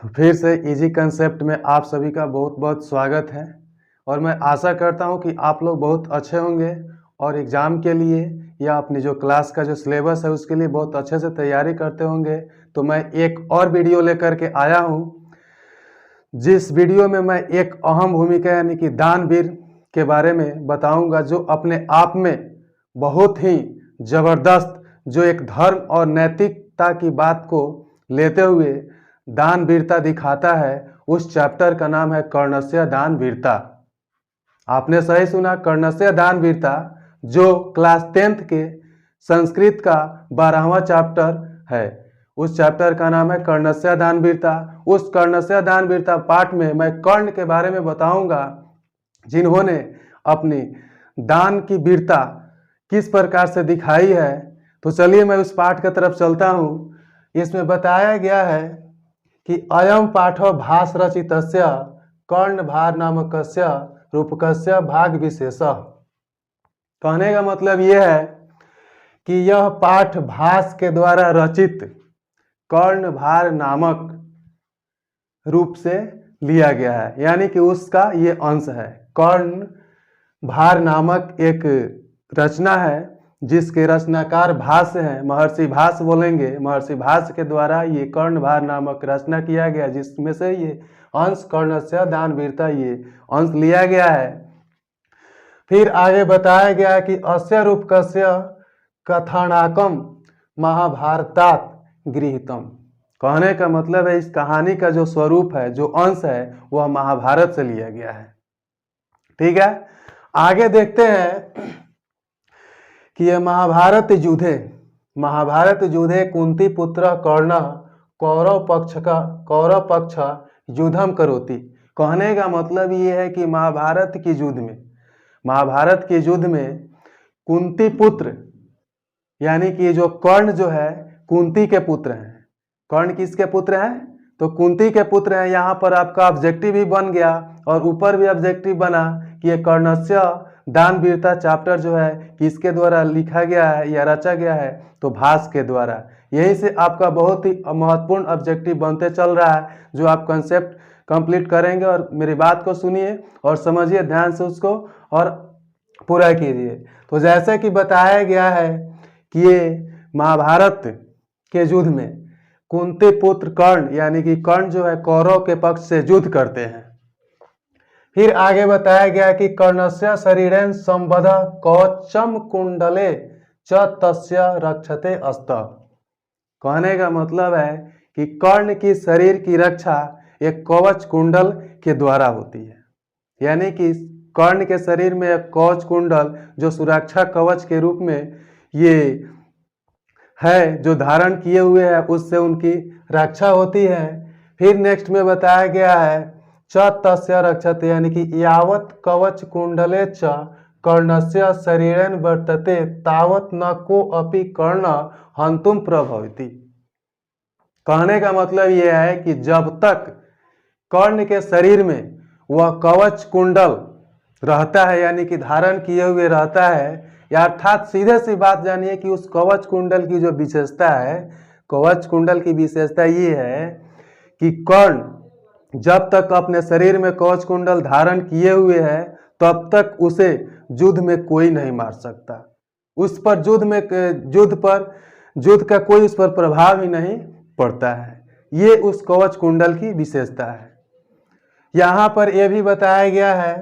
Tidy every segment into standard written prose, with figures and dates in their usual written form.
तो फिर से इजी कंसेप्ट में आप सभी का बहुत बहुत स्वागत है और मैं आशा करता हूं कि आप लोग बहुत अच्छे होंगे और एग्ज़ाम के लिए या अपनी जो क्लास का जो सिलेबस है उसके लिए बहुत अच्छे से तैयारी करते होंगे। तो मैं एक और वीडियो लेकर के आया हूं, जिस वीडियो में मैं एक अहम भूमिका यानी कि दानवीर के बारे में बताऊंगा, जो अपने आप में बहुत ही ज़बरदस्त, जो एक धर्म और नैतिकता की बात को लेते हुए दानवीरता दिखाता है। उस चैप्टर का नाम है कर्णस्य दानवीरता। आपने सही सुना, कर्णस्य दानवीरता, जो क्लास 10th के संस्कृत का 12वां चैप्टर है। उस चैप्टर का नाम है कर्णस्य दानवीरता। उस कर्णस्य दानवीरता पाठ में मैं कर्ण के बारे में बताऊंगा, जिन्होंने अपनी दान की वीरता किस प्रकार से दिखाई है। तो चलिए मैं उस पाठ की तरफ चलता हूँ। इसमें बताया गया है कि अयम पाठो भास रचितस्य कर्ण भार नामकस्य रूपकस्य भाग विशेषः। कहने का मतलब यह है कि यह पाठ भास के द्वारा रचित कर्ण भार नामक रूप से लिया गया है, यानी कि उसका ये अंश है। कर्ण भार नामक एक रचना है जिसके रचनाकार भास हैं, महर्षि भास बोलेंगे। महर्षि भास के द्वारा ये कर्ण भार नामक रचना किया गया, जिसमें से ये अंश कर्णस्य दानवीरता ये अंश लिया गया है। फिर आगे बताया गया कि अस्य रूपकस्य कथानाकम महाभारतात गृहीतम। कहने का मतलब है इस कहानी का जो स्वरूप है, जो अंश है, वह महाभारत से लिया गया है। ठीक है, आगे देखते हैं कि यह महाभारत युद्धे कुंती पुत्र कर्ण कौरव पक्ष युद्धम करोति। कहने का मतलब ये है कि महाभारत के युद्ध में कुंती पुत्र यानी कि जो कर्ण जो है कुंती के पुत्र हैं। कर्ण किसके पुत्र हैं? तो कुंती के पुत्र हैं। यहाँ पर आपका ऑब्जेक्टिव भी बन गया और ऊपर भी ऑब्जेक्टिव बना कि ये कर्णस्य दानवीरता चैप्टर जो है किसके द्वारा लिखा गया है या रचा गया है? तो भास के द्वारा। यही से आपका बहुत ही महत्वपूर्ण ऑब्जेक्टिव बनते चल रहा है, जो आप कंसेप्ट कंप्लीट करेंगे। और मेरी बात को सुनिए और समझिए ध्यान से उसको और पूरा कीजिए। तो जैसे कि बताया गया है कि ये महाभारत के युद्ध में कुंती पुत्र कर्ण यानी कि कर्ण जो है कौरव के पक्ष से युद्ध करते हैं। फिर आगे बताया गया कि कर्णस्य शरीरेण संबद्ध कवचम कुंडले च तस्य रक्षते अस्त। कहने का मतलब है कि कर्ण की शरीर की रक्षा एक कवच कुंडल के द्वारा होती है। यानी कि कर्ण के शरीर में एक कवच कुंडल जो सुरक्षा कवच के रूप में ये है, जो धारण किए हुए है, उससे उनकी रक्षा होती है। फिर नेक्स्ट में बताया गया है च तस्य रक्षते, यानी कि यावत कवच कुंडले च कर्णस्य शरीरेण वर्तते तावत न को अपि कर्ण हंतुम प्रभवति। कहने का मतलब यह है कि जब तक कर्ण के शरीर में वह कवच कुंडल रहता है, यानी कि धारण किए हुए रहता है, या अर्थात सीधे सी बात जानिए कि उस कवच कुंडल की जो विशेषता है, कवच कुंडल की विशेषता ये है कि कर्ण जब तक अपने शरीर में कवच कुंडल धारण किए हुए है तब तक उसे युद्ध में कोई नहीं मार सकता। उस पर युद्ध का कोई उस पर प्रभाव ही नहीं पड़ता है। ये उस कवच कुंडल की विशेषता है। यहाँ पर यह भी बताया गया है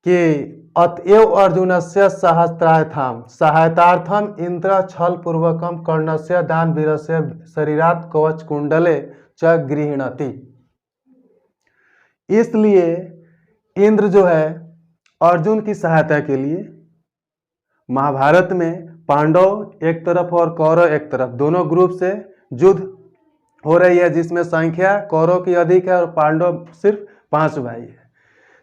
कि अतएव अर्जुनस्य सहायतार्थम इंद्र छल पूर्वकम कर्णस्य दानवीरस्य शरीरात कवच कुंडले च गृह्णाति। इसलिए इंद्र जो है अर्जुन की सहायता के लिए महाभारत में पांडव एक तरफ और कौरव एक तरफ, दोनों ग्रुप से युद्ध हो रही है, जिसमें संख्या कौरव की अधिक है और पांडव सिर्फ 5 भाई है।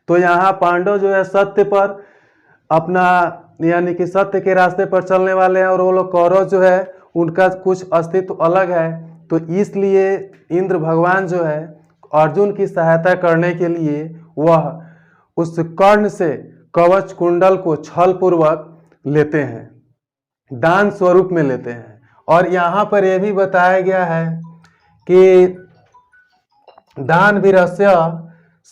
तो यहाँ पांडव जो है सत्य पर अपना यानी कि सत्य के रास्ते पर चलने वाले हैं और वो लोग कौरव जो है उनका कुछ अस्तित्व अलग है। तो इसलिए इंद्र भगवान जो है अर्जुन की सहायता करने के लिए वह उस कर्ण से कवच कुंडल को छल पूर्वक लेते हैं, दान स्वरूप में लेते हैं। और यहाँ पर यह भी बताया गया है कि दान वीरस्य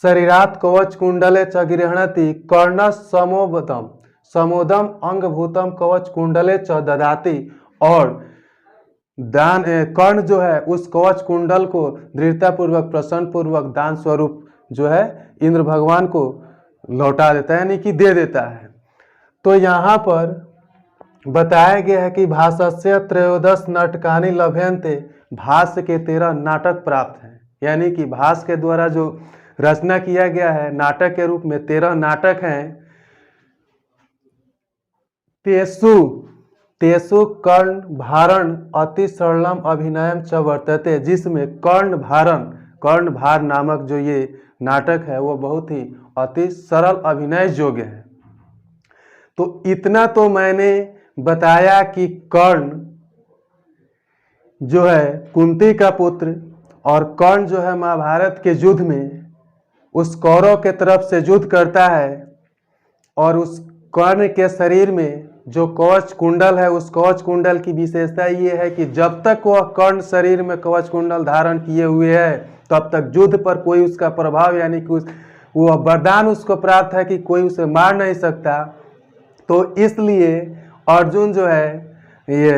शरीरात् कवच कुंडले च गृह्णति कर्ण समोदम समोदम अंगभूतम कवच कुंडले च ददाति। और दान कर्ण जो है उस कवच कुंडल को दृढ़ता पूर्वक प्रसन्न पूर्वक दान स्वरूप जो है इंद्र भगवान को लौटा देता है, यानी कि दे देता है। तो यहाँ पर बताया गया है कि भाष्य त्रयोदश नाटकानि लभ्यन्ते, भाष्य के 13 नाटक प्राप्त हैं, यानी कि भाष्य के द्वारा जो रचना किया गया है नाटक के रूप में 13 नाटक हैं। तेसु तेसु कर्ण भारण अति सरलम अभिनयम च वर्तते, जिसमें कर्ण भार नामक जो ये नाटक है वो बहुत ही अति सरल अभिनय योग्य है। तो इतना तो मैंने बताया कि कर्ण जो है कुंती का पुत्र, और कर्ण जो है महाभारत के युद्ध में उस कौरव के तरफ से युद्ध करता है, और उस कर्ण के शरीर में जो कवच कुंडल है उस कवच कुंडल की विशेषता ये है कि जब तक वह कर्ण शरीर में कवच कुंडल धारण किए हुए है तब तक युद्ध पर कोई उसका प्रभाव यानी कि वो वरदान उसको प्राप्त है कि कोई उसे मार नहीं सकता। तो इसलिए अर्जुन जो है ये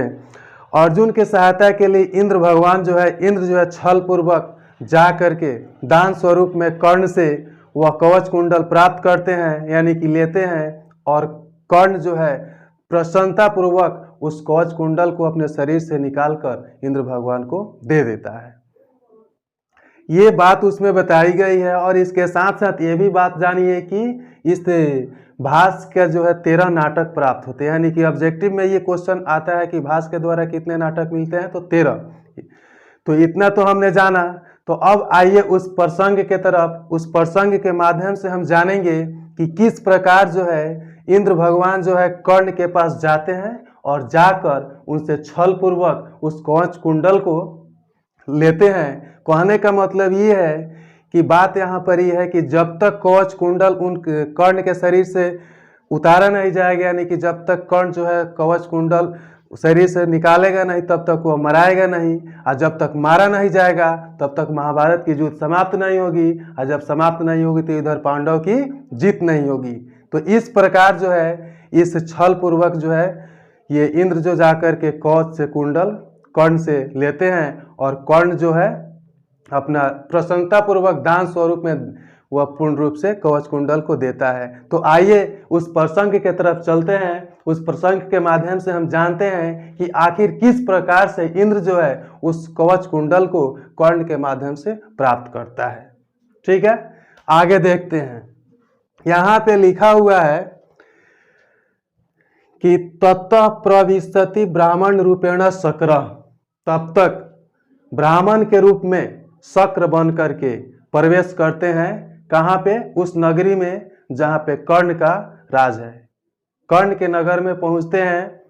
अर्जुन के सहायता के लिए इंद्र भगवान जो है छल पूर्वक जा करके दान स्वरूप में कर्ण से वह कवच कुंडल प्राप्त करते हैं, यानी कि लेते हैं, और कर्ण जो है प्रसन्नता पूर्वक उस कवच कुंडल को अपने शरीर से निकालकर इंद्र भगवान को दे देता है। ये बात उसमें बताई गई है। और इसके साथ साथ ये भी बात जानिए कि इस भाष्य के जो है 13 नाटक प्राप्त होते हैं, यानी कि ऑब्जेक्टिव में ये क्वेश्चन आता है कि भाष्य के द्वारा कितने नाटक मिलते हैं, तो 13। तो इतना तो हमने जाना। तो अब आइए उस प्रसंग के तरफ। उस प्रसंग के माध्यम से हम जानेंगे कि किस प्रकार जो है इंद्र भगवान जो है कर्ण के पास जाते हैं और जाकर उनसे छल पूर्वक उस कवच कुंडल को लेते हैं। कहने का मतलब ये है कि बात यहाँ पर ये है कि जब तक कवच कुंडल उन कर्ण के शरीर से उतारा नहीं जाएगा, यानी कि जब तक कर्ण जो है कवच कुंडल शरीर से निकालेगा नहीं तब तक वो मराएगा नहीं, और जब तक मारा नहीं जाएगा तब तक महाभारत की युद्ध समाप्त नहीं होगी, और जब समाप्त नहीं होगी तो इधर पांडव की जीत नहीं होगी। तो इस प्रकार जो है इस छल पूर्वक जो है ये इंद्र जो जाकर के कवच से कुंडल कर्ण से लेते हैं, और कर्ण जो है अपना प्रसन्नता पूर्वक दान स्वरूप में वह पूर्ण रूप से कवच कुंडल को देता है। तो आइए उस प्रसंग के तरफ चलते हैं। उस प्रसंग के माध्यम से हम जानते हैं कि आखिर किस प्रकार से इंद्र जो है उस कवच कुंडल को कर्ण के माध्यम से प्राप्त करता है। ठीक है, आगे देखते हैं। यहाँ पे लिखा हुआ है कि ततः प्रविशति ब्राह्मण रूपेण शक्र, तब तक ब्राह्मण के रूप में शक्र बन करके प्रवेश करते हैं। कहाँ पे? उस नगरी में जहाँ पे कर्ण का राज है। कर्ण के नगर में पहुँचते हैं।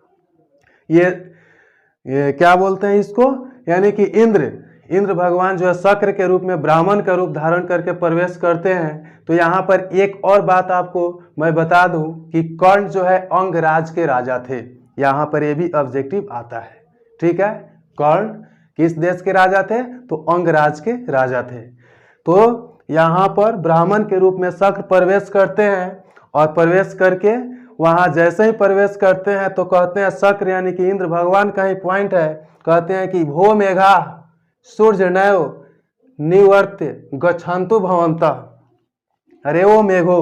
ये क्या बोलते हैं इसको, यानी कि इंद्र भगवान जो है शक्र के रूप में ब्राह्मण का रूप धारण करके प्रवेश करते हैं। तो यहाँ पर एक और बात आपको मैं बता दूं कि कर्ण जो है अंगराज के राजा थे। यहाँ पर ये भी ऑब्जेक्टिव आता है। ठीक है, कर्ण किस देश के राजा थे? तो अंगराज के राजा थे। तो यहाँ पर ब्राह्मण के रूप में शक्र प्रवेश करते हैं, और प्रवेश करके वहाँ जैसे ही प्रवेश करते हैं तो कहते हैं शक्र यानी कि इंद्र भगवान का ही पॉइंट है। कहते हैं कि भो मेघा सूर्य नयो निवर्त्य गच्छन्तु भवन्तः। अरे वो मेघो,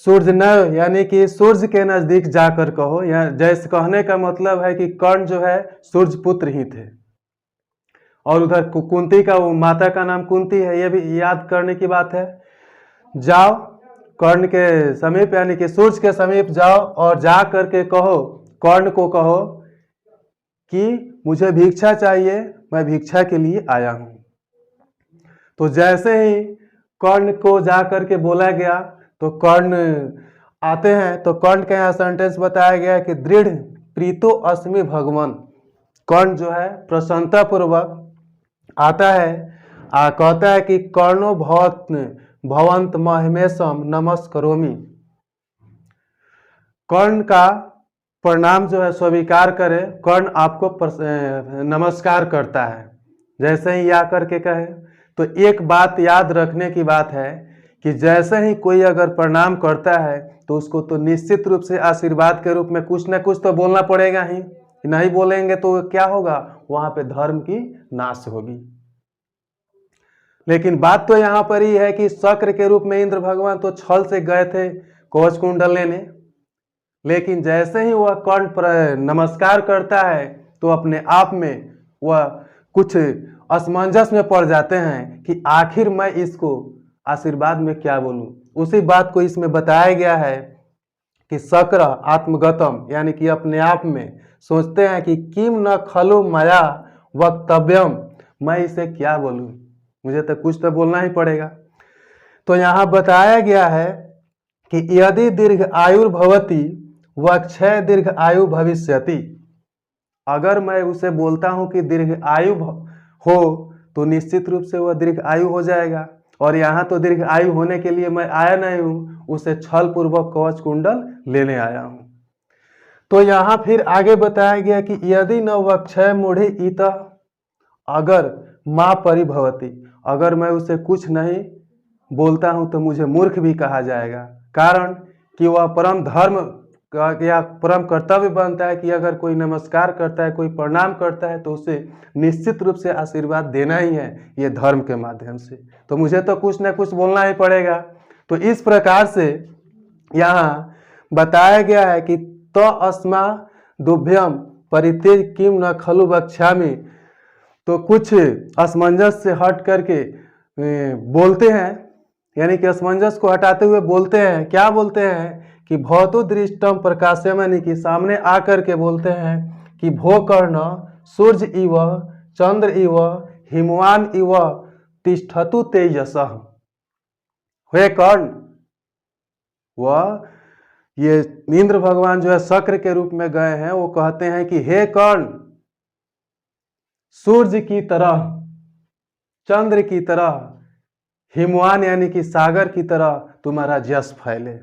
सूर्य नयो यानी कि सूर्य के नजदीक जाकर कहो। या जैसे कहने का मतलब है कि कर्ण जो है सूर्य पुत्र ही थे, और उधर कुंती का वो माता का नाम कुंती है, ये भी याद करने की बात है। जाओ कर्ण के समीप यानी कि सूर्य के समीप जाओ और जा करके कहो, कर्ण को कहो कि मुझे भिक्षा चाहिए, मैं भिक्षा के लिए आया हूं। तो जैसे ही कर्ण को जा करके बोला गया तो कर्ण आते हैं। तो कर्ण का यहाँ सेंटेंस बताया गया है कि दृढ़ प्रीतो अस्मि भगवान। कर्ण जो है प्रसन्नता पूर्वक आता है, कहता है कि कर्णो भवंत महिमेशम नमस्करोमि। कर्ण का प्रणाम जो है स्वीकार करे, कर्ण आपको नमस्कार करता है। जैसे ही या करके कहे। तो एक बात याद रखने की बात है कि जैसे ही कोई अगर प्रणाम करता है तो उसको तो निश्चित रूप से आशीर्वाद के रूप में कुछ ना कुछ तो बोलना पड़ेगा ही। नहीं बोलेंगे तो क्या होगा, वहां पे धर्म की नाश होगी। लेकिन बात तो यहाँ पर ही है कि शक्र के रूप में इंद्र भगवान तो छल से गए थे कवच कुंडल लेने, लेकिन जैसे ही वह कर्ण पर नमस्कार करता है तो अपने आप में वह कुछ असमंजस में पड़ जाते हैं कि आखिर मैं इसको आशीर्वाद में क्या बोलूं। उसी बात को इसमें बताया गया है कि शक्र आत्मगतम, यानी कि अपने आप में सोचते हैं कि किम न खलु मया वक्तव्यम, मैं इसे क्या बोलूं, मुझे तो कुछ तो बोलना ही पड़ेगा। तो यहाँ बताया गया है कि यदि दीर्घ आयुर्भवती वक्षय दीर्घ आयु भविष्यति, अगर मैं उसे बोलता हूं कि दीर्घ आयु हो तो निश्चित रूप से वह दीर्घ आयु हो जाएगा। और यहाँ तो दीर्घ आयु होने के लिए मैं आया नहीं हूं, उसे छल पूर्वक कवच कुंडल लेने आया हूं। तो यहाँ फिर आगे बताया गया कि यदि न वक्षय मूढ़ि इत, अगर माँ परिभवती, अगर मैं उसे कुछ नहीं बोलता हूं तो मुझे मूर्ख भी कहा जाएगा। कारण कि वह परम धर्म या परम कर्तव्य बनता है कि अगर कोई नमस्कार करता है, कोई प्रणाम करता है तो उसे निश्चित रूप से आशीर्वाद देना ही है, ये धर्म के माध्यम से। तो मुझे तो कुछ ना कुछ बोलना ही पड़ेगा। तो इस प्रकार से यहाँ बताया गया है कि तो अस्मा दुभ्यम परितेज किम न खलु बक्षामि, तो कुछ असमंजस से हट करके बोलते हैं, यानी कि असमंजस को हटाते हुए बोलते हैं। क्या बोलते हैं कि भवतु दृष्टम प्रकाशम, यानी कि सामने आकर के बोलते हैं कि भो कर्ण सूर्य इव चंद्र इव हिमवान इव तिष्ठतु तेजसः। हे कर्ण, वह ये इंद्र भगवान जो है शक्र के रूप में गए हैं, वो कहते हैं कि हे कर्ण, सूर्य की तरह, चंद्र की तरह, हिमवान यानी कि सागर की तरह तुम्हारा यश फैले।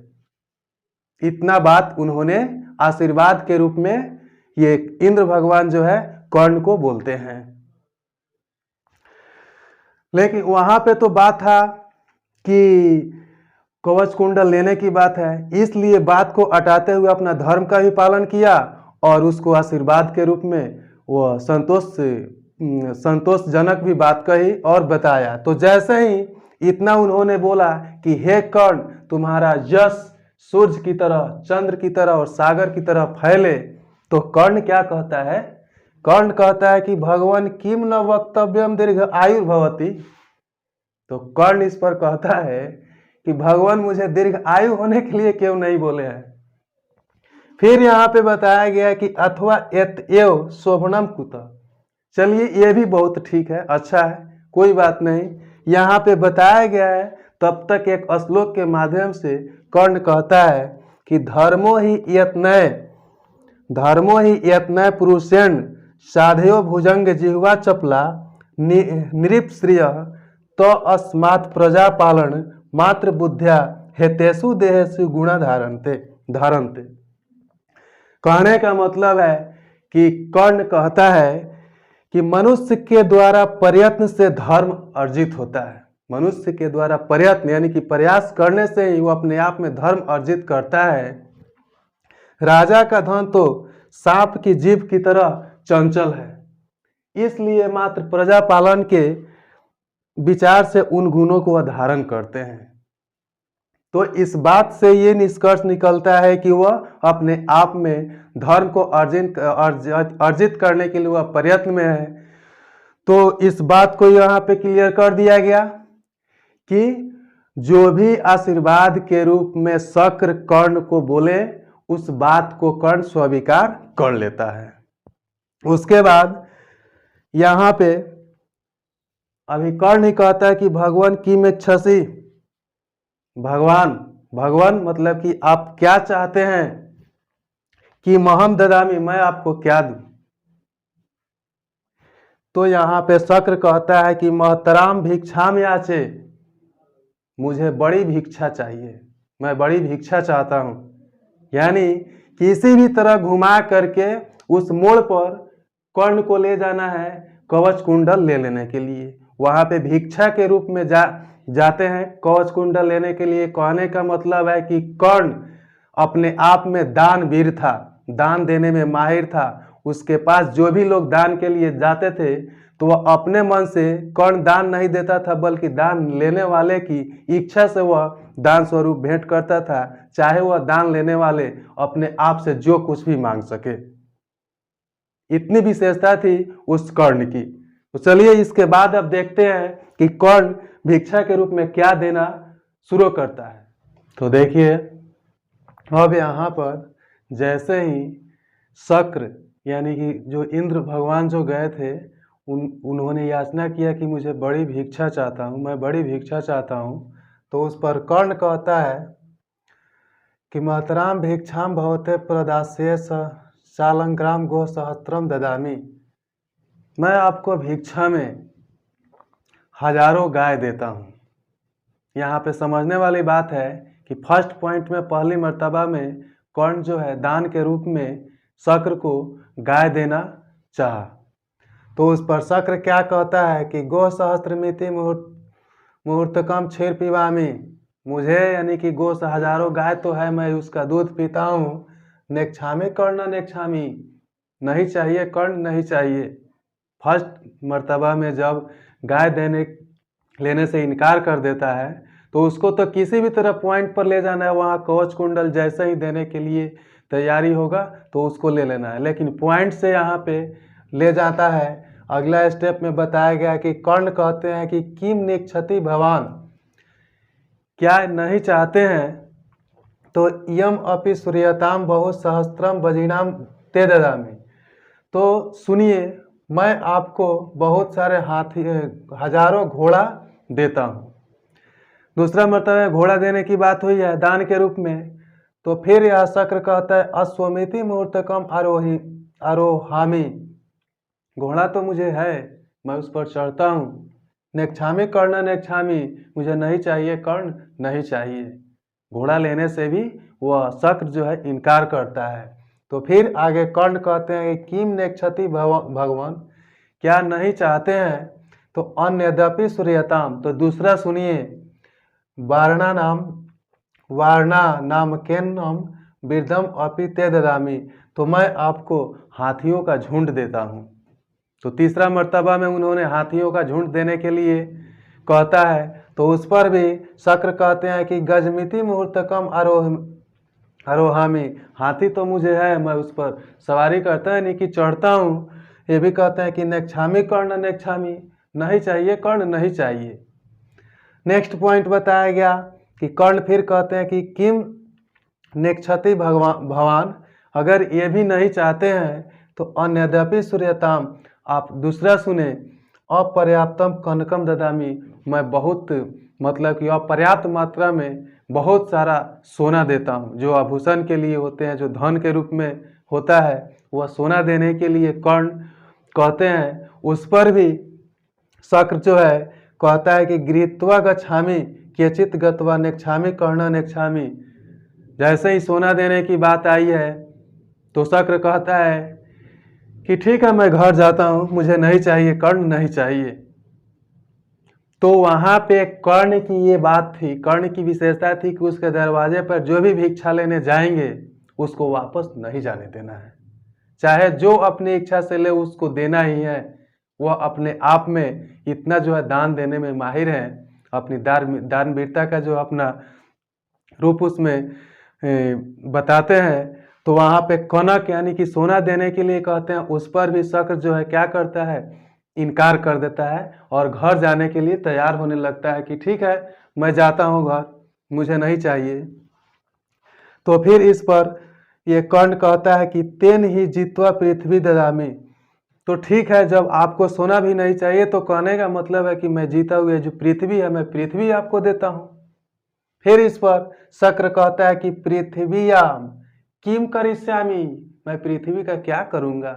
इतना बात उन्होंने आशीर्वाद के रूप में ये इंद्र भगवान जो है कर्ण को बोलते हैं। लेकिन वहां पे तो बात था कि कवच कुंडल लेने की बात है, इसलिए बात को हटाते हुए अपना धर्म का भी पालन किया और उसको आशीर्वाद के रूप में वह संतोषजनक भी बात कही और बताया। तो जैसे ही इतना उन्होंने बोला कि हे कर्ण, तुम्हारा यश सूर्य की तरह, चंद्र की तरह और सागर की तरह फैले, तो कर्ण क्या कहता है? कर्ण कहता है कि भगवान किम न वक्तव्यम दीर्घ आयुर्भवती। तो कर्ण इस पर कहता है कि भगवान मुझे दीर्घ आयु होने के लिए क्यों नहीं बोले हैं। फिर यहाँ पे बताया गया कि अथवा एत एव शोभनम कुत। चलिए ये भी बहुत ठीक है, अच्छा है, कोई बात नहीं। यहाँ पे बताया गया है, तब तक एक श्लोक के माध्यम से कर्ण कहता है कि धर्मो ही यत्नय पुरुषेण साधयो भुजंग जिह्वा चपला नृप श्रिय तो अस्मात् प्रजा पालन मात्र बुद्धिया हेतेषु देहेषु गुणा धारन्ते। कहने का मतलब है कि कर्ण कहता है कि मनुष्य के द्वारा प्रयत्न से धर्म अर्जित होता है। मनुष्य के द्वारा प्रयत्न यानी कि प्रयास करने से ही वो अपने आप में धर्म अर्जित करता है। राजा का धन तो सांप की जीभ की तरह चंचल है, इसलिए मात्र प्रजा पालन के विचार से उन गुणों को वह धारण करते हैं। तो इस बात से ये निष्कर्ष निकलता है कि वह अपने आप में धर्म को अर्जित करने के लिए वह प्रयत्न में है। तो इस बात को यहाँ पे क्लियर कर दिया गया कि जो भी आशीर्वाद के रूप में शक्र कर्ण को बोले, उस बात को कर्ण स्वीकार कर लेता है। उसके बाद यहाँ पे अभी कर्ण ही कहता है कि भगवान की में छसी, भगवान मतलब कि आप क्या चाहते हैं कि महम ददामी, मैं आपको क्या दूं। तो यहाँ पे शक्र कहता है कि महतराम भिक्षाम याचे, मुझे बड़ी भिक्षा चाहिए, मैं बड़ी भिक्षा चाहता हूं। यानी किसी भी तरह घुमा करके उस मोड़ पर कर्ण को ले जाना है, कवच कुंडल ले लेने के लिए। वहाँ पे भिक्षा के रूप में जाते हैं कवच कुंडल लेने के लिए। कहने का मतलब है कि कर्ण अपने आप में दानवीर था, दान देने में माहिर था। उसके पास जो भी लोग दान के लिए जाते थे तो वह अपने मन से कर्ण दान नहीं देता था, बल्कि दान लेने वाले की इच्छा से वह दान स्वरूप भेंट करता था, चाहे वह दान लेने वाले अपने आप से जो कुछ भी मांग सके। इतनी विशेषता थी उस कर्ण की। तो चलिए इसके बाद अब देखते हैं कि कर्ण भिक्षा के रूप में क्या देना शुरू करता है। तो देखिए अब यहाँ पर जैसे ही शक्र यानी कि जो इंद्र भगवान जो गए थे उन्होंने याचना किया कि मुझे बड़ी भिक्षा चाहता हूँ, मैं बड़ी भिक्षा चाहता हूँ। तो उस पर कर्ण कहता है कि मातराम भिक्षाम भवते प्रदास्ये शालंग्राम गो सहस्त्रम ददामी। मैं आपको भिक्षा में हजारों गाय देता हूँ। यहाँ पे समझने वाली बात है कि फर्स्ट पॉइंट में पहली मर्तबा में कर्ण जो है दान के रूप में शक्र को गाय देना चाहा। तो उस पर शक्र क्या कहता है कि गो सहस्त्रमिति मुहूर्तकम क्षीर पीवामी। मुझे यानी कि गो से हजारों गाय तो है, मैं उसका दूध पीता हूँ। नेक्षामी कर्ण नेक्षामी, नहीं चाहिए कर्ण, नहीं चाहिए। फर्स्ट मर्तबा में जब गाय लेने से इनकार कर देता है तो उसको तो किसी भी तरह पॉइंट पर ले जाना है। वहाँ कवच कुंडल जैसे ही देने के लिए तैयारी होगा तो उसको ले लेना है, लेकिन पॉइंट से यहाँ पे ले जाता है। अगला स्टेप में बताया गया कि कर्ण कहते हैं कि किम निक्षति भवान, क्या नहीं चाहते हैं तो यम अपि सूर्यताम बहु सहस्त्रम वजीनाम ते ददामी। तो सुनिए, मैं आपको बहुत सारे हाथी हजारों घोड़ा देता हूँ। दूसरा मर्तबा घोड़ा देने की बात हुई है दान के रूप में। तो फिर यह शक्र कहता है अश्वमिति मुहूर्तकम आरोहामी। घोड़ा तो मुझे है, मैं उस पर चढ़ता हूँ। नेक्षामी कर्ण नेक्षामी, मुझे नहीं चाहिए कर्ण, नहीं चाहिए। घोड़ा लेने से भी वह शक्र जो है इनकार करता है। तो फिर आगे कर्ण कहते हैं कि किम नेक्षति भगवान, क्या नहीं चाहते हैं तो अन्यद्यपि सूर्यताम। तो दूसरा सुनिए, वारणा नाम केन्नम वृद्धम अपि ते ददामी। तो मैं आपको हाथियों का झुंड देता हूँ। तो तीसरा मर्तबा में उन्होंने हाथियों का झुंड देने के लिए कहता है। तो उस पर भी शक्र कहते हैं कि गजमिति मुहूर्तकम आरोहामी। हाथी तो मुझे है, मैं उस पर सवारी करता है नहीं कि चढ़ता हूँ। ये भी कहते हैं कि नेक्षामी कर्ण नेक्षामी, नहीं चाहिए कर्ण, नहीं चाहिए। नेक्स्ट पॉइंट बताया गया कि कर्ण फिर कहते हैं कि किम नेक्षति भवान, अगर ये भी नहीं चाहते हैं तो अन्यद्यपि सूर्यताम। आप दूसरा सुने, अपर्याप्तम कनकम ददामी। मैं बहुत मतलब कि अपर्याप्त मात्रा में बहुत सारा सोना देता हूँ। जो आभूषण के लिए होते हैं, जो धन के रूप में होता है, वह सोना देने के लिए कर्ण कहते हैं। उस पर भी शक्र जो है कहता है कि गृहीत्वा गच्छामि केचित गत्वा नेक्षामि कर्ण नेक्षामि। जैसे ही सोना देने की बात आई है तो शक्र कहता है कि ठीक है, मैं घर जाता हूँ, मुझे नहीं चाहिए कर्ण, नहीं चाहिए। तो वहाँ पे कर्ण की ये बात थी, कर्ण की विशेषता थी कि उसके दरवाजे पर जो भी भिक्षा लेने जाएंगे उसको वापस नहीं जाने देना है। चाहे जो अपनी इच्छा से ले उसको देना ही है। वह अपने आप में इतना जो है दान देने में माहिर है, अपनी दानवीरता का जो अपना रूप उसमें बताते हैं। तो वहाँ पे कनक यानी कि सोना देने के लिए कहते हैं। उस पर भी शक्र जो है क्या करता है, इनकार कर देता है और घर जाने के लिए तैयार होने लगता है कि ठीक है, मैं जाता हूँ घर, मुझे नहीं चाहिए। तो फिर इस पर ये कर्ण कहता है कि तेन ही जीतवा पृथ्वी ददामी। तो ठीक है, जब आपको सोना भी नहीं चाहिए तो कहने का मतलब है कि मैं जीता हुआ जो पृथ्वी है, मैं पृथ्वी आपको देता हूँ। फिर इस पर शक्र कहता है कि पृथ्वीयाम किम करिष्यामि, मैं पृथ्वी का क्या करूँगा।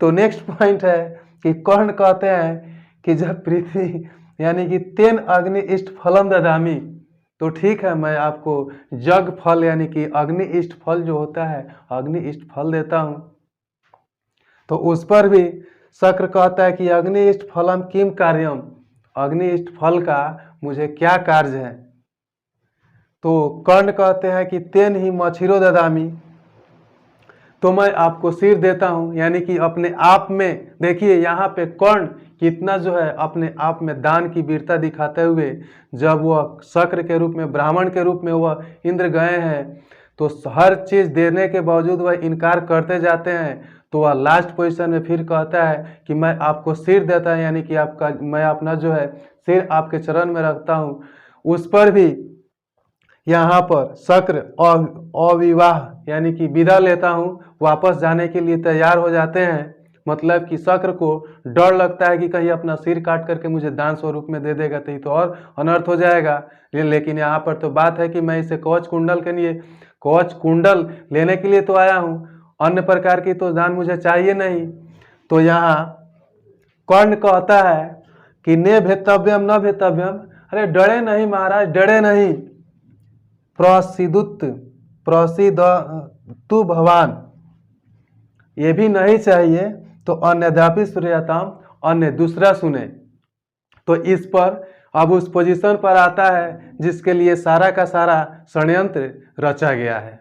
तो नेक्स्ट पॉइंट है कि कर्ण कहते हैं कि जब पृथ्वी यानी कि तेन अग्नि इष्ट फलम ददामी। तो ठीक है, मैं आपको जग फल यानी कि अग्नि इष्ट फल जो होता है, अग्नि इष्ट फल देता हूँ। तो उस पर भी शक्र कहता है कि अग्निष्ट फलम किम कार्यम, अग्निष्ट फल का मुझे क्या कार्य है। तो कर्ण कहते हैं कि तेन ही मछिरो ददामी, तो मैं आपको सिर देता हूं, यानी कि अपने आप में देखिए यहाँ पे कर्ण कितना जो है अपने आप में दान की वीरता दिखाते हुए, जब वह शक्र के रूप में, ब्राह्मण के रूप में वह इंद्र गए हैं, तो हर चीज देने के बावजूद वह इनकार करते जाते हैं। तो वह लास्ट पोजीशन में फिर कहता है कि मैं आपको सिर देता है, यानी कि आपका, मैं अपना जो है सिर आपके चरण में रखता हूँ। उस पर भी यहाँ पर शक्र अविवाह यानी कि विदा लेता हूँ, वापस जाने के लिए तैयार हो जाते हैं। मतलब कि शक्र को डर लगता है कि कहीं अपना सिर काट करके मुझे दान स्वरूप में दे देगा तो और अनर्थ हो जाएगा। लेकिन यहाँ पर तो बात है कि मैं इसे कवच कुंडल के लिए, कवच कुंडल लेने के लिए तो आया हूँ, अन्य प्रकार की तो दान मुझे चाहिए नहीं। तो यहाँ कर्ण कहता है कि ने भेतव्यम न भेतव्यम, अरे डरे नहीं महाराज, डरे नहीं, प्रसिद तु भगवान, ये भी नहीं चाहिए तो अन्यदापि सूर्यताम, अन्य दूसरा सुने। तो इस पर अब उस पोजीशन पर आता है जिसके लिए सारा का सारा षड्यंत्र रचा गया है।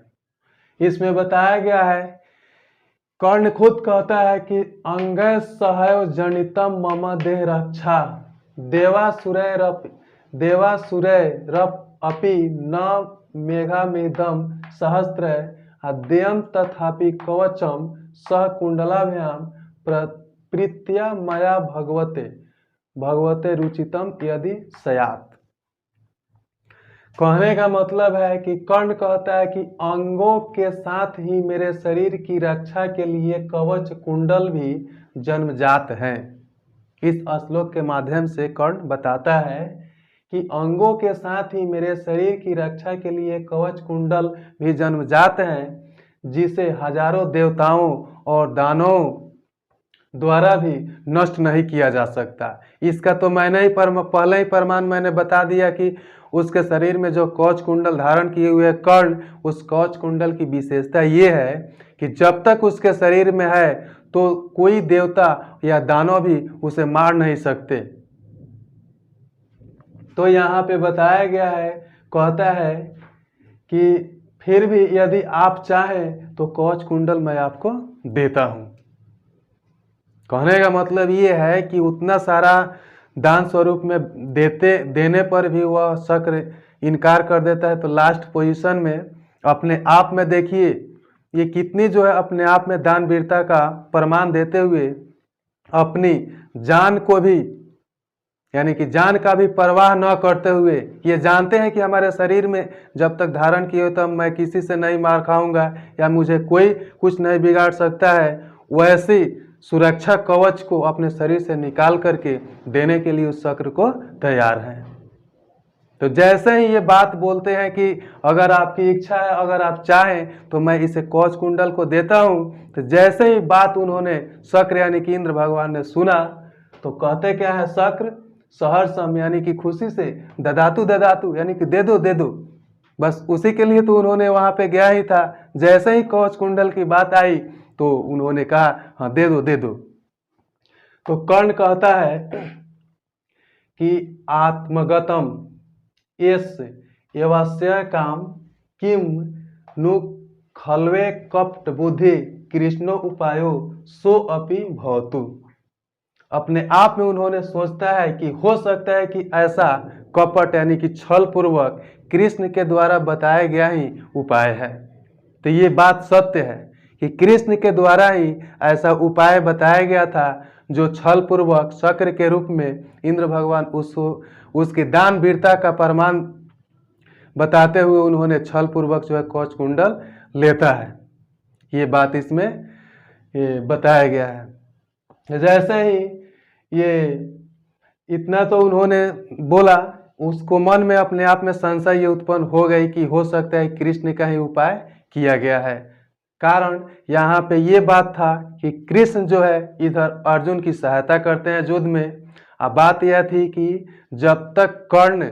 इसमें बताया गया है, कर्ण खुद कहता है कि अंगै सहैव जनितम मम देह रक्षा, देवासुरैरप अपि न मेघामेदम सहस्त्र अद्यम तथापि कवचम सह कुंडलाभ्याम प्रीत्या मया भगवते रुचितम यदि सयात। कहने का मतलब है कि कर्ण कहता है कि अंगों के साथ ही मेरे शरीर की रक्षा के लिए कवच कुंडल भी जन्मजात हैं। इस श्लोक के माध्यम से कर्ण बताता है कि अंगों के साथ ही मेरे शरीर की रक्षा के लिए कवच कुंडल भी जन्मजात हैं, जिसे हजारों देवताओं और दानवों द्वारा भी नष्ट नहीं किया जा सकता। इसका तो मैंने ही पहले ही प्रमाण मैंने बता दिया कि उसके शरीर में जो कवच कुंडल धारण किए हुए कर्ण, उस कवच कुंडल की विशेषता ये है कि जब तक उसके शरीर में है तो कोई देवता या दानव भी उसे मार नहीं सकते। तो यहाँ पे बताया गया है, कहता है कि फिर भी यदि आप चाहें तो कवच कुंडल मैं आपको देता हूँ। कहने का मतलब ये है कि उतना सारा दान स्वरूप में देने पर भी वह शक्र इनकार कर देता है। तो लास्ट पोजीशन में अपने आप में देखिए ये कितनी जो है अपने आप में दान वीरता का प्रमाण देते हुए अपनी जान को भी, यानी कि जान का भी परवाह न करते हुए, ये जानते हैं कि हमारे शरीर में जब तक धारण किए हो तब मैं किसी से नहीं मार खाऊंगा या मुझे कोई कुछ नहीं बिगाड़ सकता है, वैसे सुरक्षा कवच को अपने शरीर से निकाल करके देने के लिए उस शक्र को तैयार हैं। तो जैसे ही ये बात बोलते हैं कि अगर आपकी इच्छा है, अगर आप चाहें तो मैं इसे कवच कुंडल को देता हूँ, तो जैसे ही बात उन्होंने शक्र यानी कि इंद्र भगवान ने सुना तो कहते क्या है, शक्र सहर्षम यानी कि खुशी से, ददातु ददातु यानी कि दे दो दे दो, बस उसी के लिए तो उन्होंने वहां पे गया ही था। जैसे ही कवच कुंडल की बात आई तो उन्होंने कहा हाँ दे दो दे दो। तो कर्ण कहता है कि आत्मगतम एस एवस्य काम किम नु खलवे कपट बुद्धि कृष्णो उपायो सो अपि भवतु। अपने आप में उन्होंने सोचता है कि हो सकता है कि ऐसा कपट यानी कि छल पूर्वक कृष्ण के द्वारा बताया गया ही उपाय है। तो ये बात सत्य है कि कृष्ण के द्वारा ही ऐसा उपाय बताया गया था, जो छल पूर्वक शक्र के रूप में इंद्र भगवान उसके दान वीरता का प्रमाण बताते हुए उन्होंने छल पूर्वक जो है कवच कुंडल लेता है। ये बात इसमें ये बताया गया है। जैसे ही ये इतना तो उन्होंने बोला, उसको मन में अपने आप में संशय ये उत्पन्न हो गई कि हो सकता है कृष्ण का ही उपाय किया गया है। कारण यहाँ पे ये बात था कि कृष्ण जो है इधर अर्जुन की सहायता करते हैं युद्ध में। अब बात यह थी कि जब तक कर्ण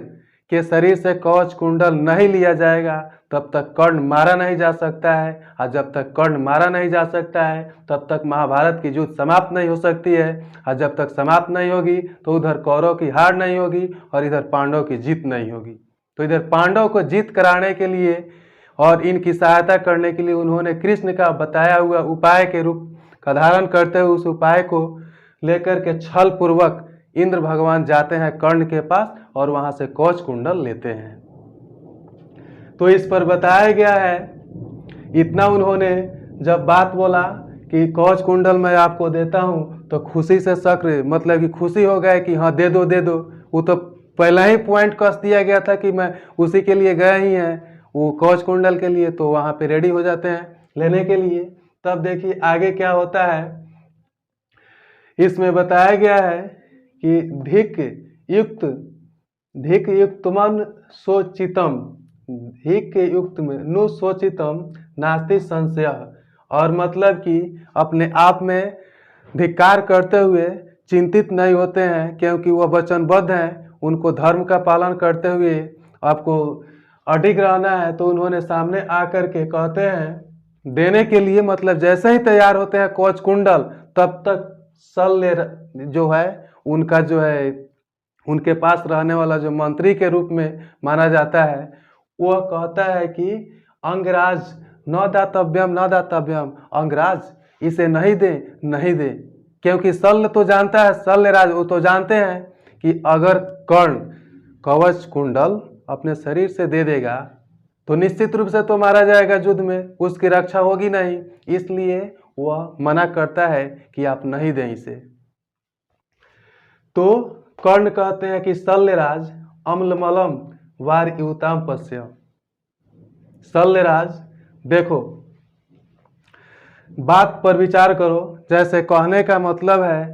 के शरीर से कवच कुंडल नहीं लिया जाएगा तब तक कर्ण मारा नहीं जा सकता है, और जब तक कर्ण मारा नहीं जा सकता है तब तक महाभारत की युद्ध समाप्त नहीं हो सकती है, और जब तक समाप्त नहीं होगी तो उधर कौरव की हार नहीं होगी और इधर पांडव की जीत नहीं होगी। तो इधर पांडव को जीत कराने के लिए और इनकी सहायता करने के लिए उन्होंने कृष्ण का बताया हुआ उपाय के रूप का धारण करते हुए उस उपाय को लेकर के छल पूर्वक इंद्र भगवान जाते हैं कर्ण के पास और वहां से कवच कुंडल लेते हैं। तो इस पर बताया गया है, इतना उन्होंने जब बात बोला कि कवच कुंडल मैं आपको देता हूं तो खुशी से शक्र मतलब कि खुशी हो गए कि हाँ दे दो दे दो। वो तो पहला ही पॉइंट कस दिया गया था कि मैं उसी के लिए गए ही हैं वो कवच कुंडल के लिए, तो वहां पे रेडी हो जाते हैं लेने के लिए। तब देखिए आगे क्या होता है, इसमें बताया गया है कि धिक युक्तमन सोचितम, धिक युक्त में नु सोचितम नास्ति संशय, और मतलब कि अपने आप में धिक्कार करते हुए चिंतित नहीं होते हैं क्योंकि वह वचनबद्ध हैं, उनको धर्म का पालन करते हुए आपको अडिग रहना है। तो उन्होंने सामने आकर के कहते हैं देने के लिए, मतलब जैसे ही तैयार होते हैं कवच कुंडल तब तक शल्य जो है उनका जो है उनके पास रहने वाला जो मंत्री के रूप में माना जाता है वह कहता है कि अंगराज न दातव्यम, अंगराज इसे नहीं दे, क्योंकि शल्य तो जानता है, शल्यराज वो तो जानते हैं कि अगर कर्ण कवच कुंडल अपने शरीर से दे देगा तो निश्चित रूप से तो मारा जाएगा युद्ध में, उसकी रक्षा होगी नहीं, इसलिए वह मना करता है कि आप नहीं दें इसे। तो कर्ण कहते हैं कि शल्यराज अम्लमलम वार युताम पश्य, शल्यराज देखो बात पर विचार करो। जैसे कहने का मतलब है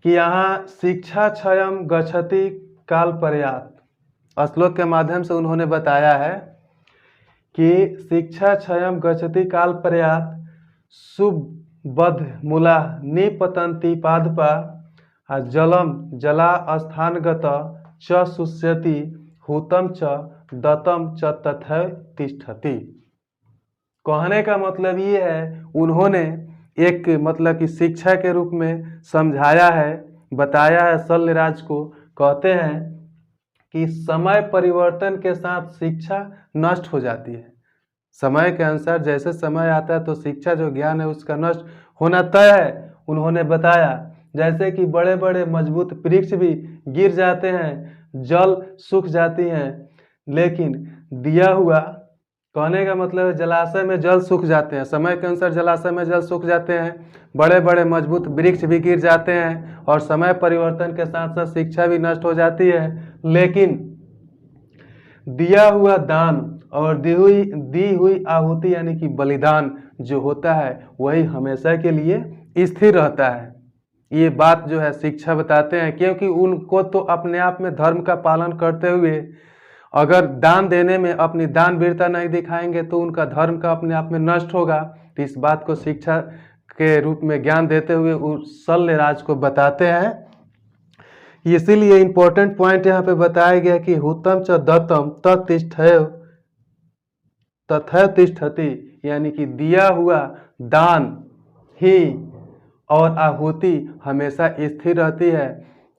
कि यहाँ शिक्षा क्षयम गच्छति काल पर्यात, श्लोक के माध्यम से उन्होंने बताया है कि शिक्षा क्षयम गच्छति काल पर्यात सुबद्ध मूला निपतंती पादपा जलम जला स्थानगत च शुष्यति हुतम च दतम च तथैव तिष्ठति। कहने का मतलब ये है, उन्होंने एक मतलब कि शिक्षा के रूप में समझाया है, बताया है शल्यराज को। कहते हैं कि समय परिवर्तन के साथ शिक्षा नष्ट हो जाती है, समय के अनुसार जैसे समय आता है तो शिक्षा जो ज्ञान है उसका नष्ट होना तय है। उन्होंने बताया जैसे कि बड़े बड़े मजबूत वृक्ष भी गिर जाते हैं, जल सूख जाती हैं, लेकिन दिया हुआ, कहने का मतलब है जलाशय में जल सूख जाते हैं, समय के अनुसार जलाशय में जल सूख जाते हैं, बड़े बड़े मजबूत वृक्ष भी गिर जाते हैं और समय परिवर्तन के साथ साथ शिक्षा भी नष्ट हो जाती है, लेकिन दिया हुआ दान और दी हुई आहुति यानी कि बलिदान जो होता है वही हमेशा के लिए स्थिर रहता है। ये बात जो है शिक्षा बताते हैं, क्योंकि उनको तो अपने आप में धर्म का पालन करते हुए अगर दान देने में अपनी दान वीरता नहीं दिखाएंगे तो उनका धर्म का अपने आप में नष्ट होगा। तो इस बात को शिक्षा के रूप में ज्ञान देते हुए उस शल्यराज को बताते हैं। इसीलिए इंपॉर्टेंट पॉइंट यहाँ पे बताया गया कि हुतम च दत्तम तथैव तिष्ठति, यानी कि दिया हुआ दान ही और आहुति हमेशा स्थिर रहती है।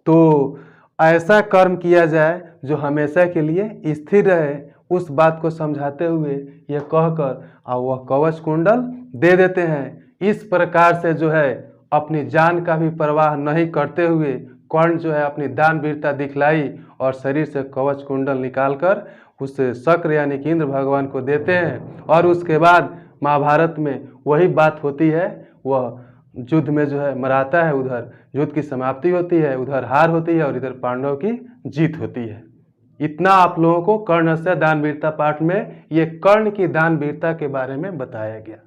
तो ऐसा कर्म किया जाए जो हमेशा के लिए स्थिर रहे, उस बात को समझाते हुए यह कहकर वह कवच कुंडल दे देते हैं। इस प्रकार से जो है अपनी जान का भी परवाह नहीं करते हुए कर्ण जो है अपनी दान वीरता दिखलाई और शरीर से कवच कुंडल निकालकर उसे शक्र यानी कि इंद्र भगवान को देते हैं। और उसके बाद महाभारत में वही बात होती है, वह युद्ध में जो है मराता है, उधर युद्ध की समाप्ति होती है, उधर हार होती है और इधर पांडव की जीत होती है। इतना आप लोगों को कर्ण से दान वीरता पाठ में ये कर्ण की दान वीरता के बारे में बताया गया।